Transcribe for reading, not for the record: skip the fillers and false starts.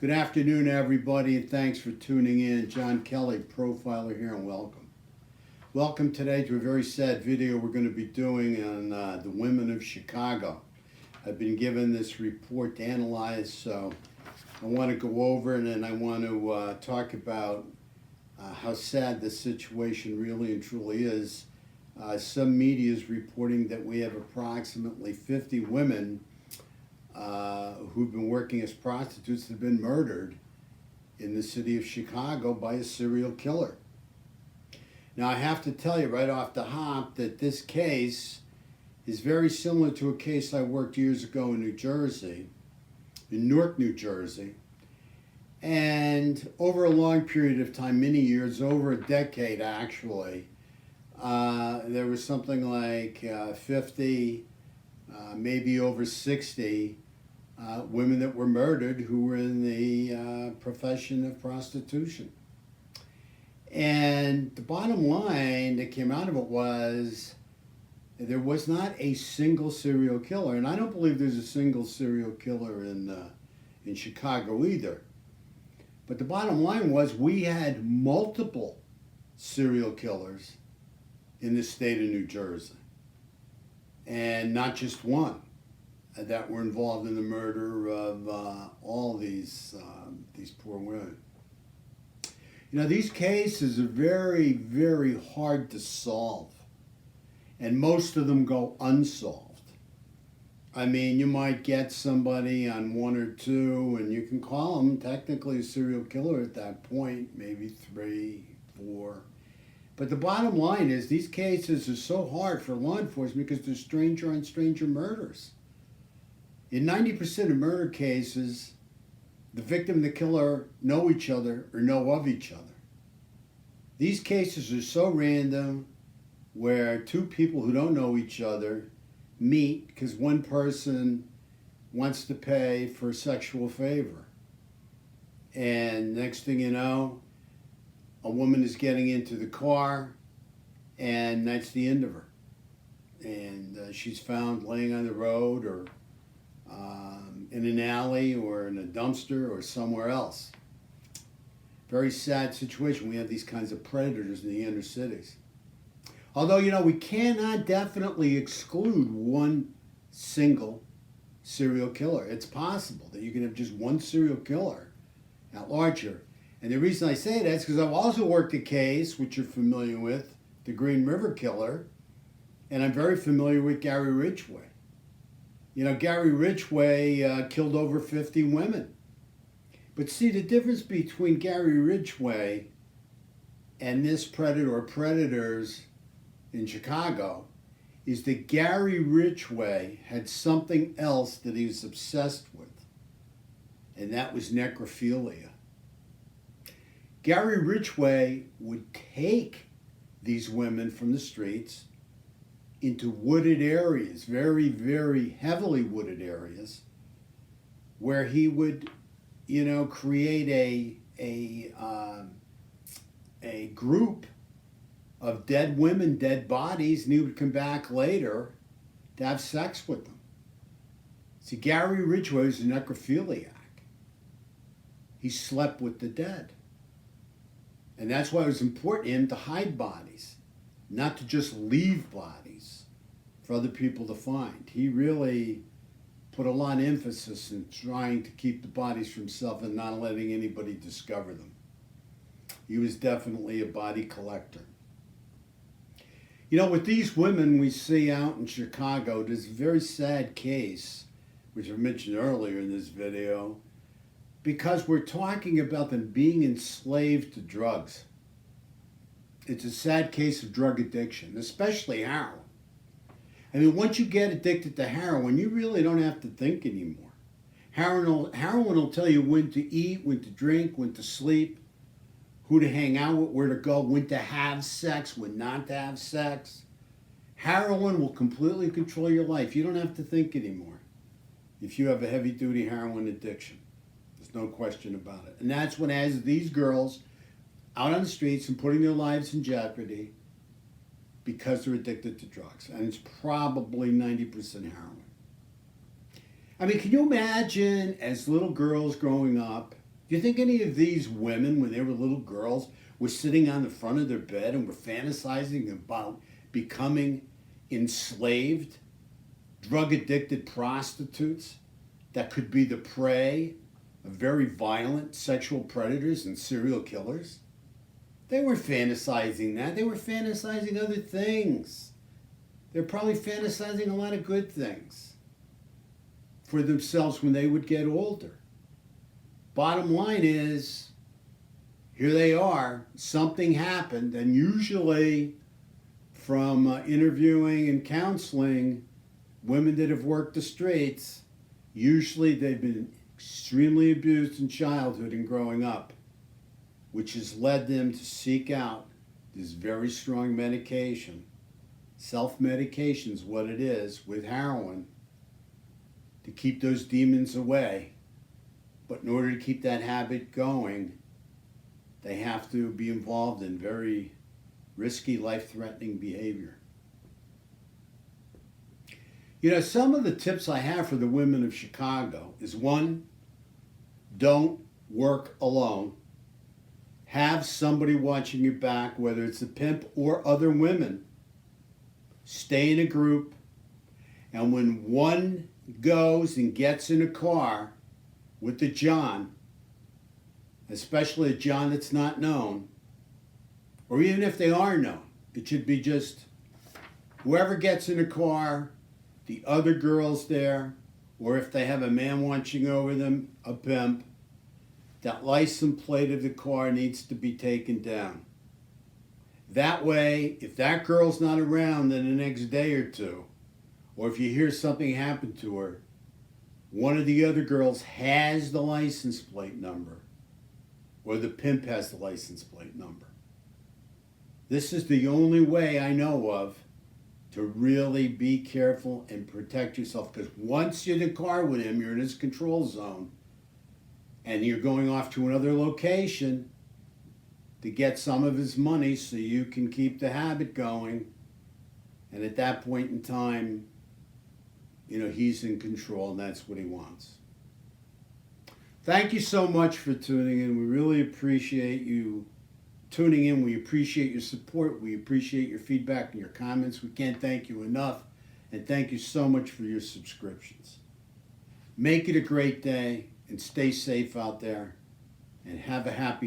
Good afternoon, everybody, and thanks for tuning in. John Kelly, profiler here, and welcome. Welcome today to a very sad video we're going to be doing on the women of Chicago. I've been given this report to analyze, so I want to go over it, and I want to talk about how sad this situation really and truly is. Some media is reporting that we have approximately 50 women who've been working as prostitutes that have been murdered in the city of Chicago by a serial killer. Now, I have to tell you right off the hop that this case is very similar to a case I worked years ago in New Jersey, in Newark, New Jersey. And over a long period of time, many years, over a decade actually, there was something like 50, maybe over 60 women that were murdered who were in the profession of prostitution. And the bottom line that came out of it was there was not a single serial killer. And I don't believe there's a single serial killer in Chicago either. But the bottom line was we had multiple serial killers in the state of New Jersey. And not just one that were involved in the murder of all these poor women. You know, these cases are very, very hard to solve, and most of them go unsolved. I mean, you might get somebody on one or two, and you can call them technically a serial killer at that point, maybe 3, 4. But the bottom line is these cases are so hard for law enforcement because they're stranger on stranger murders. In 90% of murder cases, the victim and the killer know each other or know of each other. These cases are so random where two people who don't know each other meet because one person wants to pay for a sexual favor. And next thing you know, a woman is getting into the car, and that's the end of her. And she's found laying on the road or in an alley or in a dumpster or somewhere else. Very sad situation. We have these kinds of predators in the inner cities. Although, you know, we cannot definitely exclude one single serial killer. It's possible that you can have just one serial killer at large here. And the reason I say that is because I've also worked a case, which you're familiar with, the Green River Killer, and I'm very familiar with Gary Ridgway. You know, Gary Ridgway killed over 50 women. But see, the difference between Gary Ridgway and this predator or predators in Chicago is that Gary Ridgway had something else that he was obsessed with, and that was necrophilia. Gary Ridgway would take these women from the streets into wooded areas, very, very heavily wooded areas, where he would, you know, create a group of dead women, dead bodies, and he would come back later to have sex with them. See, Gary Ridgway was a necrophiliac. He slept with the dead. And that's why it was important to him to hide bodies, not to just leave bodies for other people to find. He really put a lot of emphasis in trying to keep the bodies for himself and not letting anybody discover them. He was definitely a body collector. You know, with these women we see out in Chicago, there's a very sad case, which I mentioned earlier in this video, because we're talking about them being enslaved to drugs. It's a sad case of drug addiction, especially heroin. I mean, once you get addicted to heroin, you really don't have to think anymore. Heroin will tell you when to eat, when to drink, when to sleep, who to hang out with, where to go, when to have sex, when not to have sex. Heroin will completely control your life. You don't have to think anymore if you have a heavy-duty heroin addiction. There's no question about it. And that's what has these girls out on the streets and putting their lives in jeopardy because they're addicted to drugs. And it's probably 90% heroin. I mean, can you imagine as little girls growing up Do you think any of these women, when they were little girls, were sitting on the front of their bed and were fantasizing about becoming enslaved, drug addicted prostitutes that could be the prey of very violent sexual predators and serial killers? They weren't fantasizing that. They were fantasizing other things. They're probably fantasizing a lot of good things for themselves when they would get older. Bottom line is, here they are, something happened, and usually from interviewing and counseling women that have worked the streets, usually they've been extremely abused in childhood and growing up, which has led them to seek out this very strong medication. Self-medication is what it is with heroin, to keep those demons away. But in order to keep that habit going, they have to be involved in very risky, life-threatening behavior. You know, some of the tips I have for the women of Chicago is, one, don't work alone. Have somebody watching your back, whether it's a pimp or other women. Stay in a group, and when one goes and gets in a car with the John, especially a John that's not known, or even if they are known, it should be just whoever gets in a car, the other girls there, or if they have a man watching over them, a pimp, that license plate of the car needs to be taken down. That way, if that girl's not around in the next day or two, or if you hear something happen to her, one of the other girls has the license plate number, or the pimp has the license plate number. This is the only way I know of to really be careful and protect yourself, because once you're in the car with him, you're in his control zone, and you're going off to another location to get some of his money so you can keep the habit going. And at that point in time, you know, he's in control, and that's what he wants. Thank you so much for tuning in. We really appreciate you tuning in. We appreciate your support. We appreciate your feedback and your comments. We can't thank you enough. And thank you so much for your subscriptions. Make it a great day, and stay safe out there, and have a happy